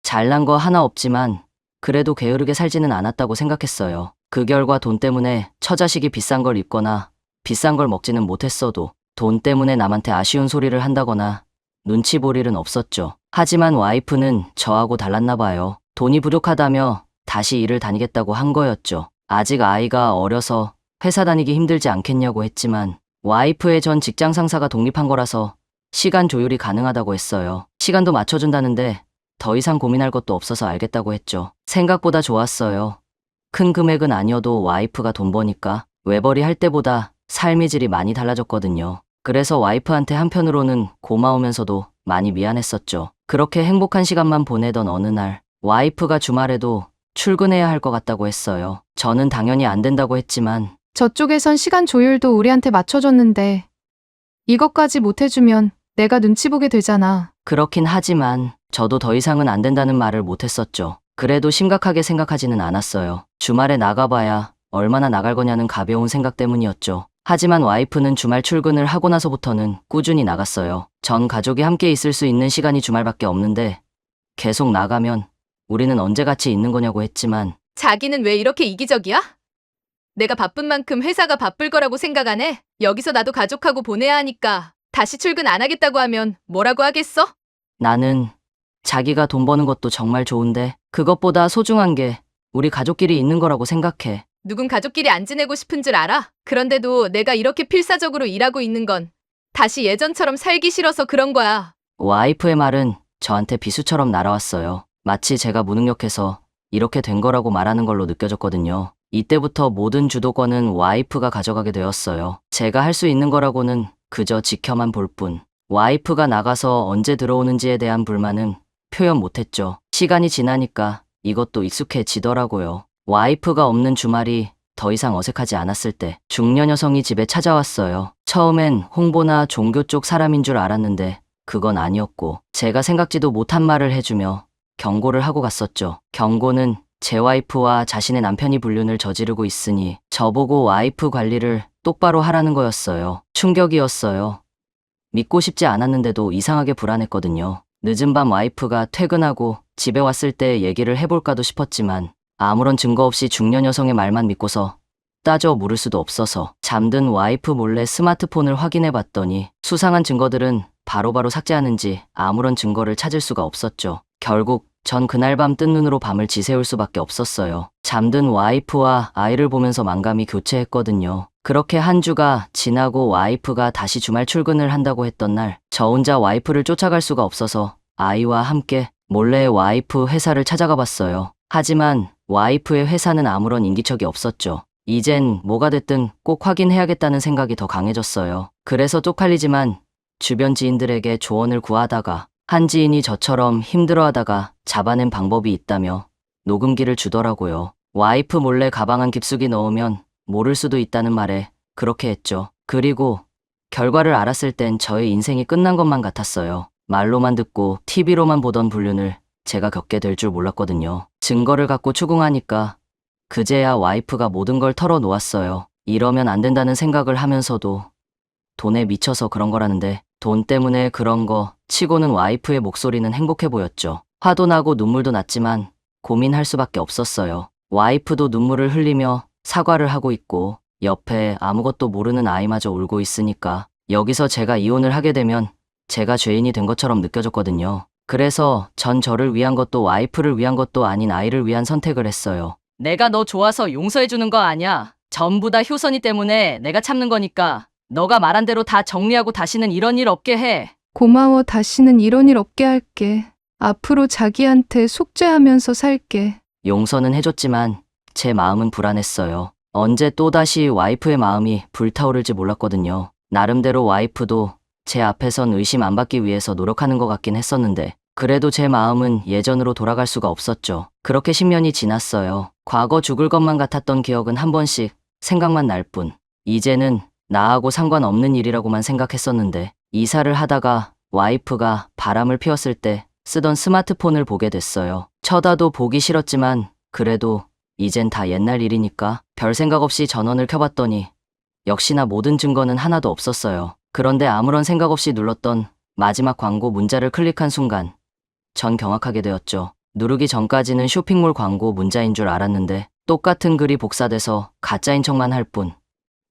잘난 거 하나 없지만 그래도 게으르게 살지는 않았다고 생각했어요. 그 결과 돈 때문에 처자식이 비싼 걸 입거나 비싼 걸 먹지는 못했어도 돈 때문에 남한테 아쉬운 소리를 한다거나 눈치 볼 일은 없었죠. 하지만 와이프는 저하고 달랐나 봐요. 돈이 부족하다며 다시 일을 다니겠다고 한 거였죠. 아직 아이가 어려서 회사 다니기 힘들지 않겠냐고 했지만 와이프의 전 직장 상사가 독립한 거라서 시간 조율이 가능하다고 했어요. 시간도 맞춰준다는데 더 이상 고민할 것도 없어서 알겠다고 했죠. 생각보다 좋았어요. 큰 금액은 아니어도 와이프가 돈 버니까 외벌이 할 때보다 삶의 질이 많이 달라졌거든요. 그래서 와이프한테 한편으로는 고마우면서도 많이 미안했었죠. 그렇게 행복한 시간만 보내던 어느 날 와이프가 주말에도 출근해야 할 것 같다고 했어요. 저는 당연히 안 된다고 했지만 저쪽에선 시간 조율도 우리한테 맞춰줬는데 이것까지 못해주면 내가 눈치 보게 되잖아. 그렇긴 하지만 저도 더 이상은 안 된다는 말을 못했었죠. 그래도 심각하게 생각하지는 않았어요. 주말에 나가봐야 얼마나 나갈 거냐는 가벼운 생각 때문이었죠. 하지만 와이프는 주말 출근을 하고 나서부터는 꾸준히 나갔어요. 전 가족이 함께 있을 수 있는 시간이 주말밖에 없는데 계속 나가면 우리는 언제 같이 있는 거냐고 했지만 자기는 왜 이렇게 이기적이야? 내가 바쁜 만큼 회사가 바쁠 거라고 생각 안 해? 여기서 나도 가족하고 보내야 하니까 다시 출근 안 하겠다고 하면 뭐라고 하겠어? 나는 자기가 돈 버는 것도 정말 좋은데 그것보다 소중한 게 우리 가족끼리 있는 거라고 생각해. 누군 가족끼리 안 지내고 싶은 줄 알아? 그런데도 내가 이렇게 필사적으로 일하고 있는 건 다시 예전처럼 살기 싫어서 그런 거야. 와이프의 말은 저한테 비수처럼 날아왔어요. 마치 제가 무능력해서 이렇게 된 거라고 말하는 걸로 느껴졌거든요. 이때부터 모든 주도권은 와이프가 가져가게 되었어요. 제가 할 수 있는 거라고는 그저 지켜만 볼 뿐. 와이프가 나가서 언제 들어오는지에 대한 불만은 표현 못했죠. 시간이 지나니까 이것도 익숙해지더라고요. 와이프가 없는 주말이 더 이상 어색하지 않았을 때 중년 여성이 집에 찾아왔어요. 처음엔 홍보나 종교 쪽 사람인 줄 알았는데 그건 아니었고 제가 생각지도 못한 말을 해주며 경고를 하고 갔었죠. 경고는 제 와이프와 자신의 남편이 불륜을 저지르고 있으니 저보고 와이프 관리를 똑바로 하라는 거였어요. 충격이었어요. 믿고 싶지 않았는데도 이상하게 불안했거든요. 늦은 밤 와이프가 퇴근하고 집에 왔을 때 얘기를 해볼까도 싶었지만 아무런 증거 없이 중년 여성의 말만 믿고서 따져 물을 수도 없어서 잠든 와이프 몰래 스마트폰을 확인해 봤더니 수상한 증거들은 바로바로 삭제하는지 아무런 증거를 찾을 수가 없었죠. 결국 전 그날 밤 뜬 눈으로 밤을 지새울 수밖에 없었어요. 잠든 와이프와 아이를 보면서 만감이 교체했거든요. 그렇게 한 주가 지나고 와이프가 다시 주말 출근을 한다고 했던 날, 저 혼자 와이프를 쫓아갈 수가 없어서 아이와 함께 몰래 와이프 회사를 찾아가 봤어요. 하지만 와이프의 회사는 아무런 인기척이 없었죠. 이젠 뭐가 됐든 꼭 확인해야겠다는 생각이 더 강해졌어요. 그래서 쪽팔리지만 주변 지인들에게 조언을 구하다가 한 지인이 저처럼 힘들어하다가 잡아낸 방법이 있다며 녹음기를 주더라고요. 와이프 몰래 가방 안 깊숙이 넣으면 모를 수도 있다는 말에 그렇게 했죠. 그리고 결과를 알았을 땐 저의 인생이 끝난 것만 같았어요. 말로만 듣고 TV로만 보던 불륜을 제가 겪게 될 줄 몰랐거든요. 증거를 갖고 추궁하니까 그제야 와이프가 모든 걸 털어놓았어요. 이러면 안 된다는 생각을 하면서도 돈에 미쳐서 그런 거라는데 돈 때문에 그런 거 치고는 와이프의 목소리는 행복해 보였죠. 화도 나고 눈물도 났지만 고민할 수밖에 없었어요. 와이프도 눈물을 흘리며 사과를 하고 있고 옆에 아무것도 모르는 아이마저 울고 있으니까 여기서 제가 이혼을 하게 되면 제가 죄인이 된 것처럼 느껴졌거든요. 그래서 전 저를 위한 것도 와이프를 위한 것도 아닌 아이를 위한 선택을 했어요. 내가 너 좋아서 용서해주는 거 아니야. 전부 다 효선이 때문에 내가 참는 거니까 너가 말한 대로 다 정리하고 다시는 이런 일 없게 해. 고마워. 다시는 이런 일 없게 할게. 앞으로 자기한테 속죄하면서 살게. 용서는 해줬지만 제 마음은 불안했어요. 언제 또다시 와이프의 마음이 불타오를지 몰랐거든요. 나름대로 와이프도 제 앞에선 의심 안 받기 위해서 노력하는 것 같긴 했었는데 그래도 제 마음은 예전으로 돌아갈 수가 없었죠. 그렇게 10년이 지났어요. 과거 죽을 것만 같았던 기억은 한 번씩 생각만 날 뿐. 이제는 나하고 상관없는 일이라고만 생각했었는데 이사를 하다가 와이프가 바람을 피웠을 때 쓰던 스마트폰을 보게 됐어요. 쳐다도 보기 싫었지만 그래도 이젠 다 옛날 일이니까 별 생각 없이 전원을 켜봤더니 역시나 모든 증거는 하나도 없었어요. 그런데 아무런 생각 없이 눌렀던 마지막 광고 문자를 클릭한 순간 전 경악하게 되었죠. 누르기 전까지는 쇼핑몰 광고 문자인 줄 알았는데 똑같은 글이 복사돼서 가짜인 척만 할 뿐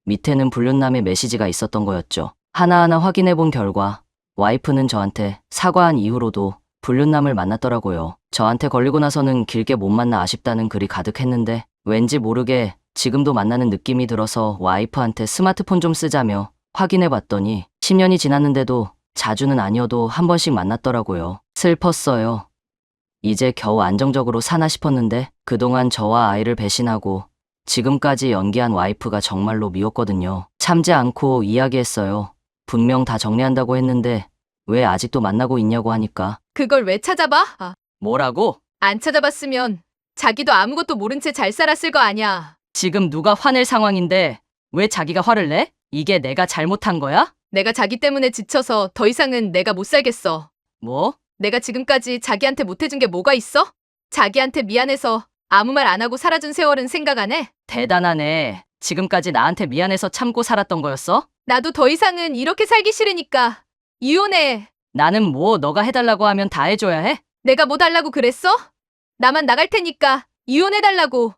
밑에는 불륜남의 메시지가 있었던 거였죠. 하나하나 확인해 본 결과 와이프는 저한테 사과한 이후로도 불륜남을 만났더라고요. 저한테 걸리고 나서는 길게 못 만나 아쉽다는 글이 가득했는데 왠지 모르게 지금도 만나는 느낌이 들어서 와이프한테 스마트폰 좀 쓰자며 확인해 봤더니 10년이 지났는데도 자주는 아니어도 한 번씩 만났더라고요. 슬펐어요. 이제 겨우 안정적으로 사나 싶었는데 그동안 저와 아이를 배신하고 지금까지 연기한 와이프가 정말로 미웠거든요. 참지 않고 이야기했어요. 분명 다 정리한다고 했는데 왜 아직도 만나고 있냐고 하니까 그걸 왜 찾아봐? 아, 뭐라고? 안 찾아봤으면 자기도 아무것도 모른 채 잘 살았을 거 아니야. 지금 누가 화낼 상황인데 왜 자기가 화를 내? 이게 내가 잘못한 거야? 내가 자기 때문에 지쳐서 더 이상은 내가 못 살겠어. 뭐? 내가 지금까지 자기한테 못해준 게 뭐가 있어? 자기한테 미안해서 아무 말 안 하고 살아준 세월은 생각 안 해? 대단하네. 지금까지 나한테 미안해서 참고 살았던 거였어? 나도 더 이상은 이렇게 살기 싫으니까 이혼해. 나는 뭐 너가 해달라고 하면 다 해줘야 해? 내가 뭐 달라고 그랬어? 나만 나갈 테니까 이혼해달라고.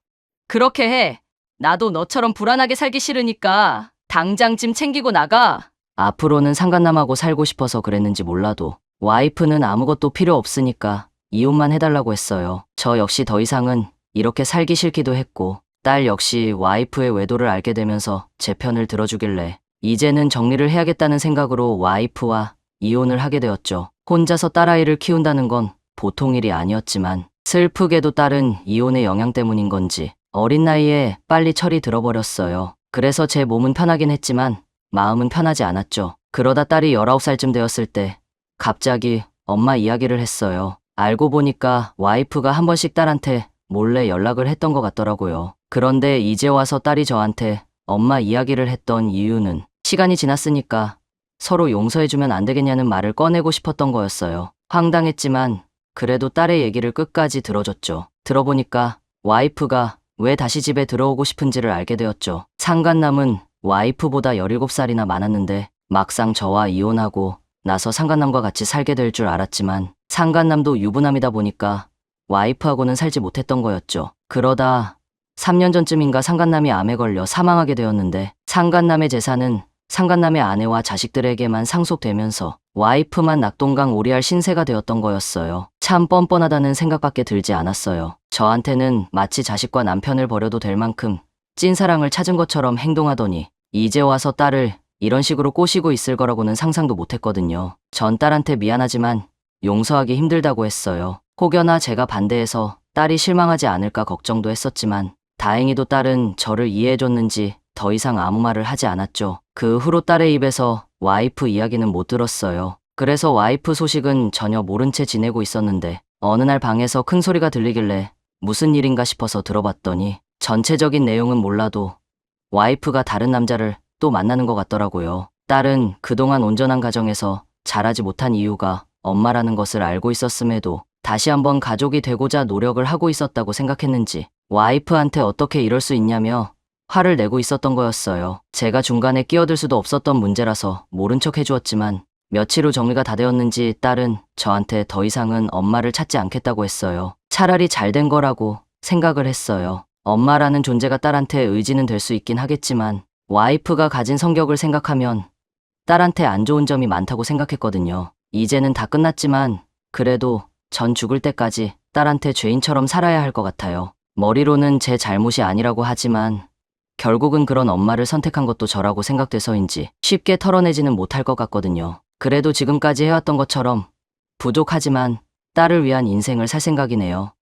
그렇게 해. 나도 너처럼 불안하게 살기 싫으니까 당장 짐 챙기고 나가. 앞으로는 상간남하고 살고 싶어서 그랬는지 몰라도 와이프는 아무것도 필요 없으니까 이혼만 해달라고 했어요. 저 역시 더 이상은 이렇게 살기 싫기도 했고 딸 역시 와이프의 외도를 알게 되면서 제 편을 들어주길래 이제는 정리를 해야겠다는 생각으로 와이프와 이혼을 하게 되었죠. 혼자서 딸아이를 키운다는 건 보통 일이 아니었지만 슬프게도 딸은 이혼의 영향 때문인 건지 어린 나이에 빨리 철이 들어버렸어요. 그래서 제 몸은 편하긴 했지만 마음은 편하지 않았죠. 그러다 딸이 19살쯤 되었을 때 갑자기 엄마 이야기를 했어요. 알고 보니까 와이프가 한 번씩 딸한테 몰래 연락을 했던 것 같더라고요. 그런데 이제 와서 딸이 저한테 엄마 이야기를 했던 이유는 시간이 지났으니까 서로 용서해주면 안 되겠냐는 말을 꺼내고 싶었던 거였어요. 황당했지만 그래도 딸의 얘기를 끝까지 들어줬죠. 들어보니까 와이프가 왜 다시 집에 들어오고 싶은지를 알게 되었죠. 상간남은 와이프보다 17살이나 많았는데 막상 저와 이혼하고 나서 상간남과 같이 살게 될 줄 알았지만 상간남도 유부남이다 보니까 와이프하고는 살지 못했던 거였죠. 그러다 3년 전쯤인가 상간남이 암에 걸려 사망하게 되었는데 상간남의 재산은 상간남의 아내와 자식들에게만 상속되면서 와이프만 낙동강 오리알 신세가 되었던 거였어요. 참 뻔뻔하다는 생각밖에 들지 않았어요. 저한테는 마치 자식과 남편을 버려도 될 만큼 찐사랑을 찾은 것처럼 행동하더니 이제 와서 딸을 이런 식으로 꼬시고 있을 거라고는 상상도 못했거든요. 전 딸한테 미안하지만 용서하기 힘들다고 했어요. 혹여나 제가 반대해서 딸이 실망하지 않을까 걱정도 했었지만 다행히도 딸은 저를 이해해줬는지 더 이상 아무 말을 하지 않았죠. 그 후로 딸의 입에서 와이프 이야기는 못 들었어요. 그래서 와이프 소식은 전혀 모른 채 지내고 있었는데 어느 날 방에서 큰 소리가 들리길래 무슨 일인가 싶어서 들어봤더니 전체적인 내용은 몰라도 와이프가 다른 남자를 또 만나는 것 같더라고요. 딸은 그동안 온전한 가정에서 자라지 못한 이유가 엄마라는 것을 알고 있었음에도 다시 한번 가족이 되고자 노력을 하고 있었다고 생각했는지 와이프한테 어떻게 이럴 수 있냐며 화를 내고 있었던 거였어요. 제가 중간에 끼어들 수도 없었던 문제라서 모른 척 해주었지만 며칠 후 정리가 다 되었는지 딸은 저한테 더 이상은 엄마를 찾지 않겠다고 했어요. 차라리 잘 된 거라고 생각을 했어요. 엄마라는 존재가 딸한테 의지는 될 수 있긴 하겠지만 와이프가 가진 성격을 생각하면 딸한테 안 좋은 점이 많다고 생각했거든요. 이제는 다 끝났지만 그래도 전 죽을 때까지 딸한테 죄인처럼 살아야 할 것 같아요. 머리로는 제 잘못이 아니라고 하지만 결국은 그런 엄마를 선택한 것도 저라고 생각돼서인지 쉽게 털어내지는 못할 것 같거든요. 그래도 지금까지 해왔던 것처럼 부족하지만 딸을 위한 인생을 살 생각이네요.